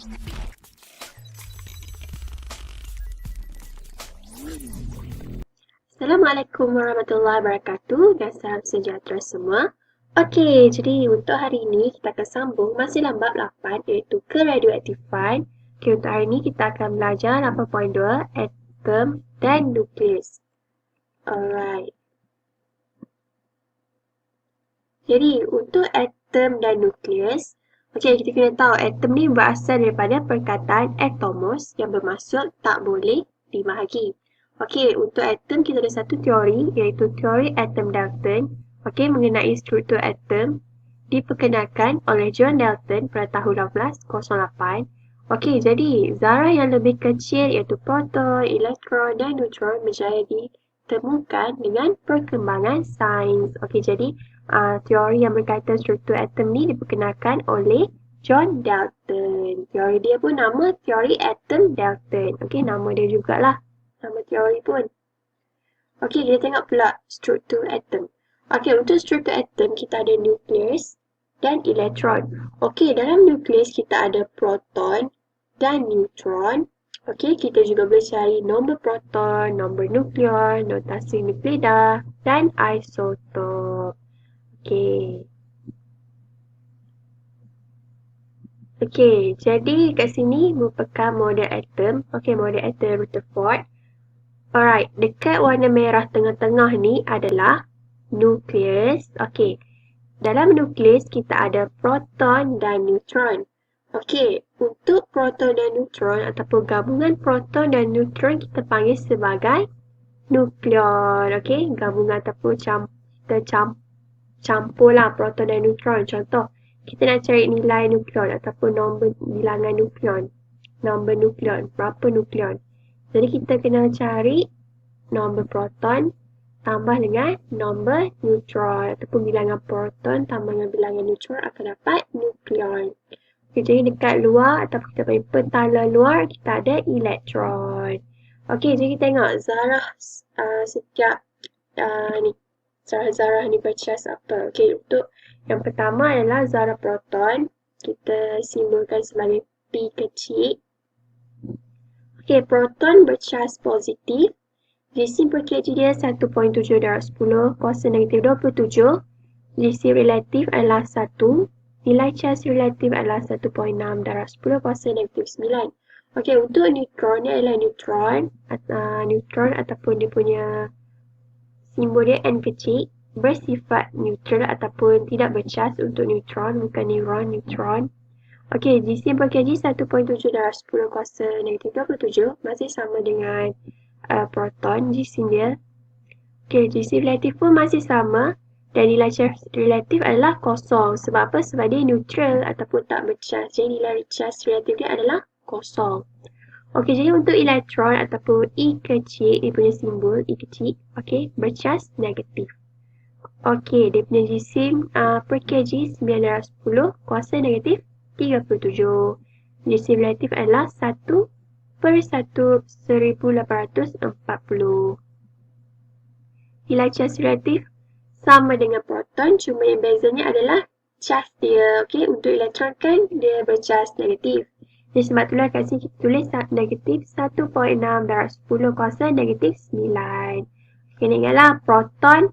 Assalamualaikum warahmatullahi wabarakatuh dan salam sejahtera semua. Okey, jadi untuk hari ini kita akan sambung masih dalam bab 8 iaitu keradioaktifan. Okey, untuk hari ini kita akan belajar 8.2 atom dan nukleus. Alright. Jadi untuk atom dan nukleus, okey, kita kena tahu atom ni berasal daripada perkataan atomos yang bermaksud tak boleh dibahagi. Okey, untuk atom kita ada satu teori iaitu teori atom Dalton. Okey, mengenai struktur atom diperkenalkan oleh John Dalton pada tahun 1808. Okey, jadi zarah yang lebih kecil iaitu proton, elektron dan neutron berjaya ditemukan dengan perkembangan sains. Okey, jadi teori yang berkaitan struktur atom ni diperkenalkan oleh John Dalton. Teori dia pun nama teori atom Dalton. Okey, nama dia jugalah. Nama teori pun. Okey, kita tengok pula struktur atom. Okey, untuk struktur atom kita ada nukleus dan elektron. Okey, dalam nukleus kita ada proton dan neutron. Okey, kita juga boleh cari nombor proton, nombor nukleon, notasi nuklida dan isotop. Okey. Okey, jadi kat sini merupakan model atom. Okey, model atom Rutherford. Alright, dekat warna merah tengah-tengah ni adalah nukleus. Okey, dalam nukleus kita ada proton dan neutron. Okey, untuk proton dan neutron ataupun gabungan proton dan neutron kita panggil sebagai nukleon. Okey, gabungan ataupun campurlah proton dan neutron. Contoh, kita nak cari nilai nukleon ataupun nombor bilangan nukleon. Nombor nukleon, berapa nukleon. Jadi kita kena cari nombor proton tambah dengan nombor neutron ataupun bilangan proton tambah dengan bilangan neutron akan dapat nukleon. Okay, jadi dekat luar ataupun kita panggil petala luar kita ada elektron. Okey, jadi kita tengok zarah setiap ni zarah-zarah ni bercas apa. Okey, untuk yang pertama adalah zarah proton. Kita simbolkan sebagai P kecil. Okey, proton bercas positif. Jisim per kg dia 1.7 darab 10, kuasa negatif 27. Jisim relatif adalah 1. Nilai cas relatif adalah 1.6 darab 10, kuasa negatif 9. Okey, untuk neutron ni adalah neutron. Neutron ataupun dia punya simbol dia N kecil. Bersifat neutral ataupun tidak bercas untuk neutron, bukan neutron. Okey, jisim per kg 1.7 darab 10 kuasa negatif 27 masih sama dengan proton jisim dia. Okey, jisim relatif pun masih sama dan nilai cas relatif adalah kosong. Sebab apa? Sebab dia neutral ataupun tak bercas. Jadi nilai cas relatif dia adalah kosong. Okey, jadi untuk elektron ataupun E kecil, dia punya simbol E kecil, okey, bercas negatif. Okey, dia punya jisim per kg 9 darab 10 kuasa negatif 37. Jisim relatif adalah 1 per 1840. Nilai cas relatif sama dengan proton, cuma yang bezanya adalah cas dia. Okey, untuk elektron kan dia bercas negatif. Jadi sebab itulah kat sini kita tulis negatif 1.6 darab 10 kuasa negatif 9. Kena ingatlah proton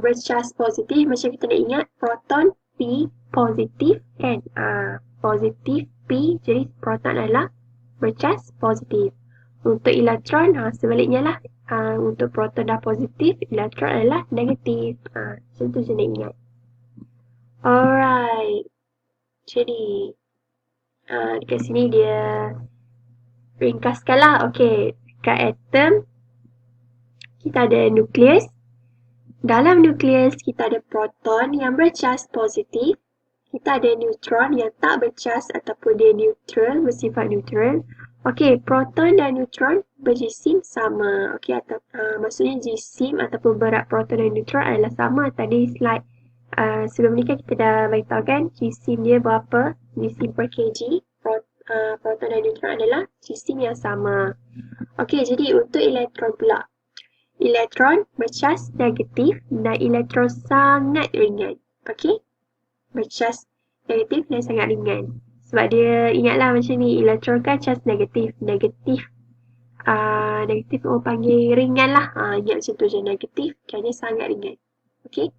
bercas positif. Macam kita nak ingat proton P positif kan. Positif P, jadi proton adalah bercas positif. Untuk elektron sebaliknya lah. Untuk proton dah positif, elektron adalah negatif. Macam tu je nak ingat. Alright. Jadi dekat sini dia ringkaskan lah. Okey, dekat atom kita ada nukleus. Dalam nukleus kita ada proton yang bercas positif. Kita ada neutron yang tak bercas ataupun dia neutral, bersifat neutral. Okey, proton dan neutron berjisim sama. Okey, maksudnya jisim ataupun berat proton dan neutron adalah sama. Tadi slide sebelum ni kan kita dah beritahu kan jisim dia berapa, jisim per kg. Proton dan neutron adalah jisim yang sama. Okey, jadi untuk elektron pula. Elektron bercas negatif dan elektron sangat ringan. Okey? Bercas negatif dan sangat ringan. Sebab dia, ingatlah macam ni, elektron kan charge negatif. Negatif orang panggil ringan lah. Ingat macam tu je, negatif kerana sangat ringan. Okay.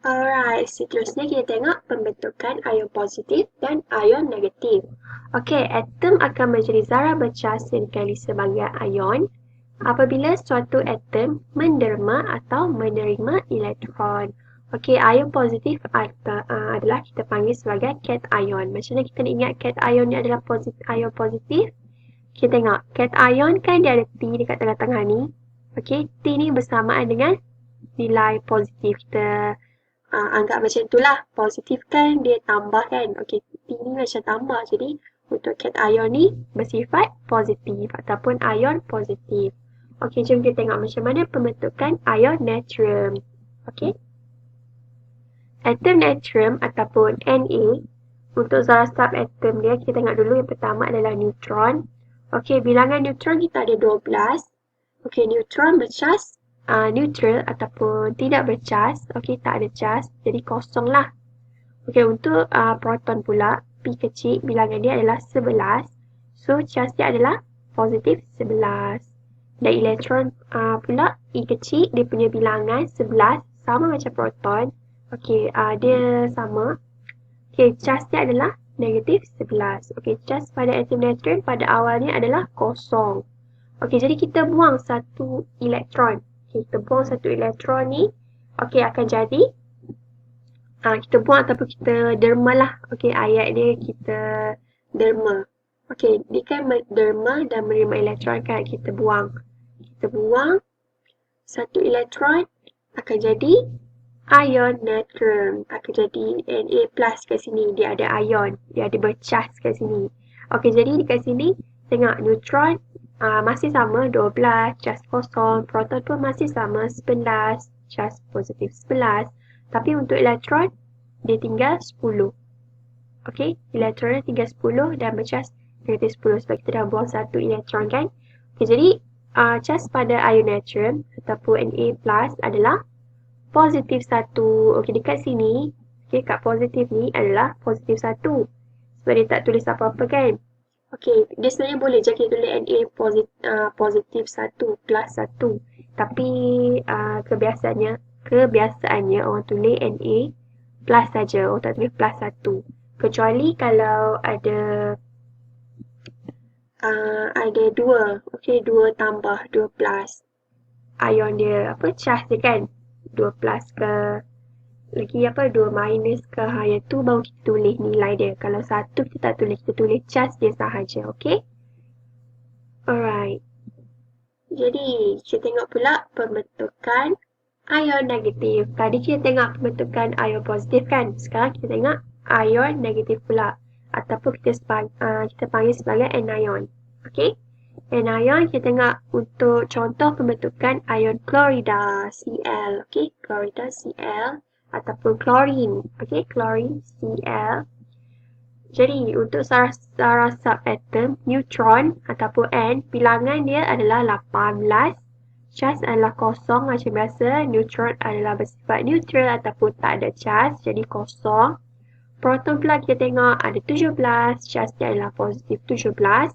Alright, seterusnya kita tengok pembentukan ion positif dan ion negatif. Okay, atom akan menjadi zarah bercas yang dikenali sebagai ion apabila suatu atom menderma atau menerima elektron. Okey, ion positif adalah kita panggil sebagai cation. Macam mana kita nak ingat cation ni adalah ion positif? Kita tengok, cation kan dia ada T dekat tengah-tengah ni. Okey, T ni bersamaan dengan nilai positif. Kita anggap macam itulah. Positif kan dia tambah kan. Okey, T ni macam tambah. Jadi, untuk cation ni bersifat positif ataupun ion positif. Okey, jom kita tengok macam mana pembentukan ion natrium. Okey. Atom natrium ataupun Na, untuk zarah subatom dia, kita tengok dulu yang pertama adalah neutron. Okey, bilangan neutron kita ada 12. Okey, neutron bercas, neutral ataupun tidak bercas. Okey, tak ada cas, jadi kosong lah. Okey, untuk proton pula, P kecil, bilangan dia adalah 11. So, cas dia adalah positif 11. Dan elektron pula, E kecil, dia punya bilangan 11, sama macam proton. Okey, dia sama. Okey, cas dia adalah negatif 11. Okey, cas pada atom natrium pada awalnya adalah kosong. Okey, jadi kita buang satu elektron. Okey, kita buang satu elektron ni. Okey, akan jadi kita buang ataupun kita derma lah. Okey, ayat dia kita derma. Okey, dia kan derma dan menerima elektron kan. Kita buang. Kita buang satu elektron, akan jadi ion natrium. Akan jadi Na plus kat sini. Dia ada ion. Dia ada bercas kat sini. Okey, jadi dekat sini tengok neutron masih sama 12, cas kosong. Proton pun masih sama 11, cas positif 11. Tapi untuk elektron dia tinggal 10. Okey, elektron dia tinggal 10 dan bercas negatif 10 sebab kita dah buang satu elektron kan. Okey, jadi cas pada ion natrium ataupun Na plus adalah positif 1. Okey, dekat sini, okey, kat positif ni adalah positif 1. Sebab dia tak tulis apa-apa kan. Okey, dia sebenarnya boleh je kita tulis Na positif 1 plus 1. Tapi kebiasaannya orang tulis Na plus saja. Orang tak tulis plus 1. Kecuali kalau ada 2. Okey, 2 tambah 2 plus. Ion dia cas dia kan. 2 plus ke lagi 2 minus ke yang tu baru kita tulis nilai dia. Kalau 1 kita tak tulis, kita tulis cas dia sahaja. Okey. Alright. Jadi kita tengok pula pembentukan ion negatif. Tadi kita tengok pembentukan ion positif kan. Sekarang kita tengok ion negatif pula. Ataupun kita panggil sebagai anion. Okey. Anion kita tengok untuk contoh pembentukan ion klorida Cl. Okey, klorida Cl ataupun klorin. Okey, klorin Cl. Jadi untuk zarah subatom neutron ataupun N, bilangan dia adalah 18. Cas adalah kosong macam biasa. Neutron adalah bersifat neutral ataupun tak ada cas, jadi kosong. Proton pula kita tengok ada 17. Cas dia adalah positif 17.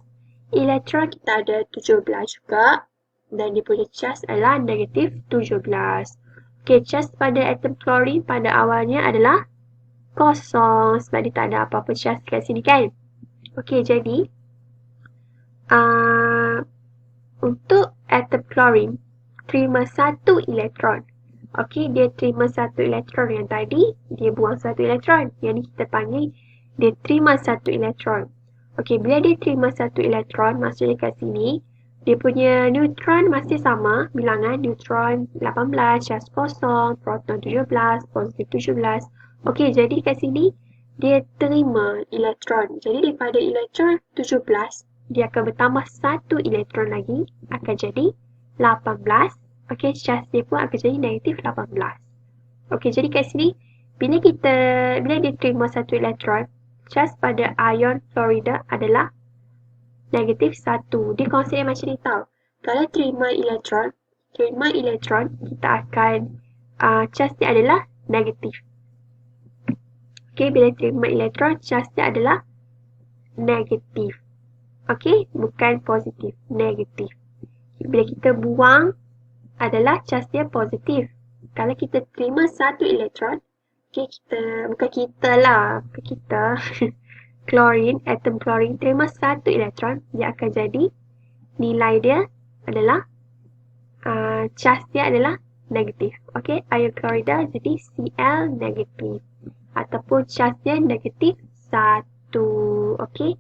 Elektron kita ada 17 juga dan dia punya cas adalah negatif 17. Okey, cas pada atom klorin pada awalnya adalah kosong sebab dia tak ada apa-apa cas kat sini kan. Okey, jadi untuk atom klorin terima satu elektron. Okey, dia terima satu elektron yang tadi, dia buang satu elektron. Yang ni kita panggil dia terima satu elektron. Okey, bila dia terima satu elektron, maksudnya kat sini, dia punya neutron masih sama, bilangan neutron 18, cas kosong, proton 17, positif 17. Okey, jadi kat sini, dia terima elektron. Jadi daripada elektron 17, dia akan bertambah satu elektron lagi, akan jadi 18. Okey, cas dia pun akan jadi negatif 18. Okey, jadi kat sini, bila dia terima satu elektron, cas pada ion klorida adalah negatif 1. Dia konsep macam ni tau. Kalau terima elektron, kita akan cas dia adalah negatif. Okey, bila terima elektron, charge dia adalah negatif. Okey, bukan positif, negatif. Bila kita buang adalah charge dia positif. Kalau kita terima satu elektron, okey, bukan kita, klorin, atom klorin terima satu elektron, dia akan jadi nilai dia adalah charge dia adalah negatif. Okey, ion klorida jadi Cl negatif ataupun charge dia negatif 1. Okey,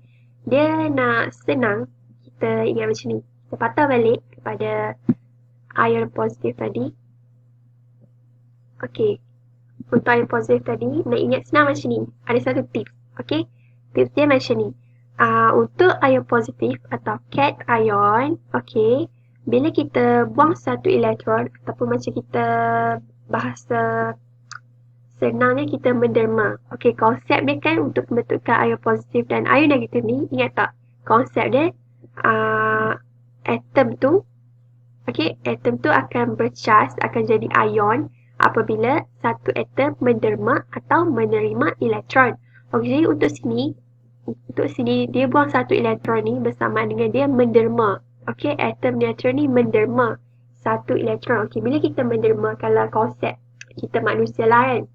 dia nak senang kita ingat macam ni. Kita patah balik kepada ion positif tadi. Okey, untuk ion positif tadi nak ingat senang macam ni. Ada satu tips. Okey, tips dia macam ni. Untuk ion positif atau cation ion, okey, bila kita buang satu elektron ataupun macam kita bahasa senangnya kita menderma. Okey, konsep dia kan untuk pembentukan ion positif dan ion negatif ni, ingat tak? Konsep dia atom tu, okey, atom tu akan bercharge, akan jadi ion apabila satu atom menderma atau menerima elektron. Okey, jadi untuk sini dia buang satu elektron ni bersama dengan dia menderma. Okey, atom neutron ni menderma satu elektron. Okey, bila kita menderma, kalau konsep kita manusia lah kan,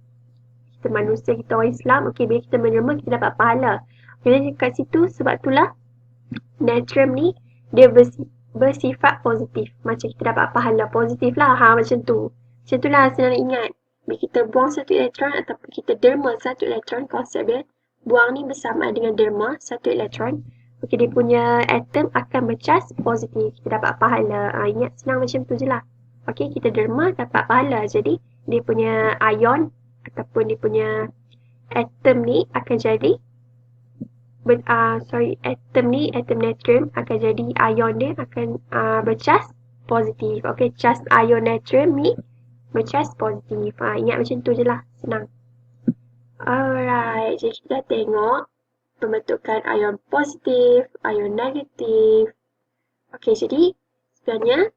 kita manusia, kita orang Islam, okey, bila kita menderma kita dapat pahala. Jadi kat situ sebab itulah natrium ni dia bersifat positif. Macam kita dapat pahala positif lah. Macam tu. Macam tu lah senang nak ingat. Bila kita buang satu elektron ataupun kita derma satu elektron, konsep dia buang ni bersama dengan derma satu elektron. Okey, dia punya atom akan bercharge positif. Kita dapat pahala. Ingat senang macam tu je lah. Okey, kita derma dapat pahala. Jadi dia punya ion ataupun dia punya atom ni akan jadi atom ni, atom natrium akan jadi ion dia akan bercharge positif. Okey, charge ion natrium ni bercharge positif. Ingat macam tu je lah, senang. Alright, jadi kita tengok pembentukan ion positif, ion negatif. Okey, jadi sebenarnya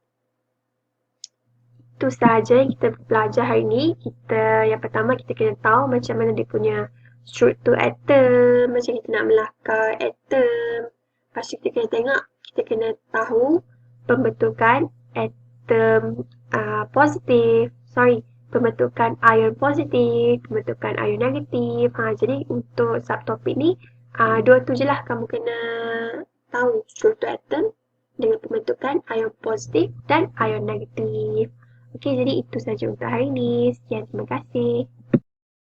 itu sahaja yang kita belajar hari ni. Yang pertama kita kena tahu macam mana dia punya struktur atom, macam kita nak melakar atom. Lepas tu kita kena tengok, kita kena tahu pembentukan atom pembentukan ion positif, pembentukan ion negatif. Jadi untuk subtopik ni, dua tu je lah kamu kena tahu struktur atom dengan pembentukan ion positif dan ion negatif. Okey, jadi itu saja untuk hari ini. Sekian, terima kasih.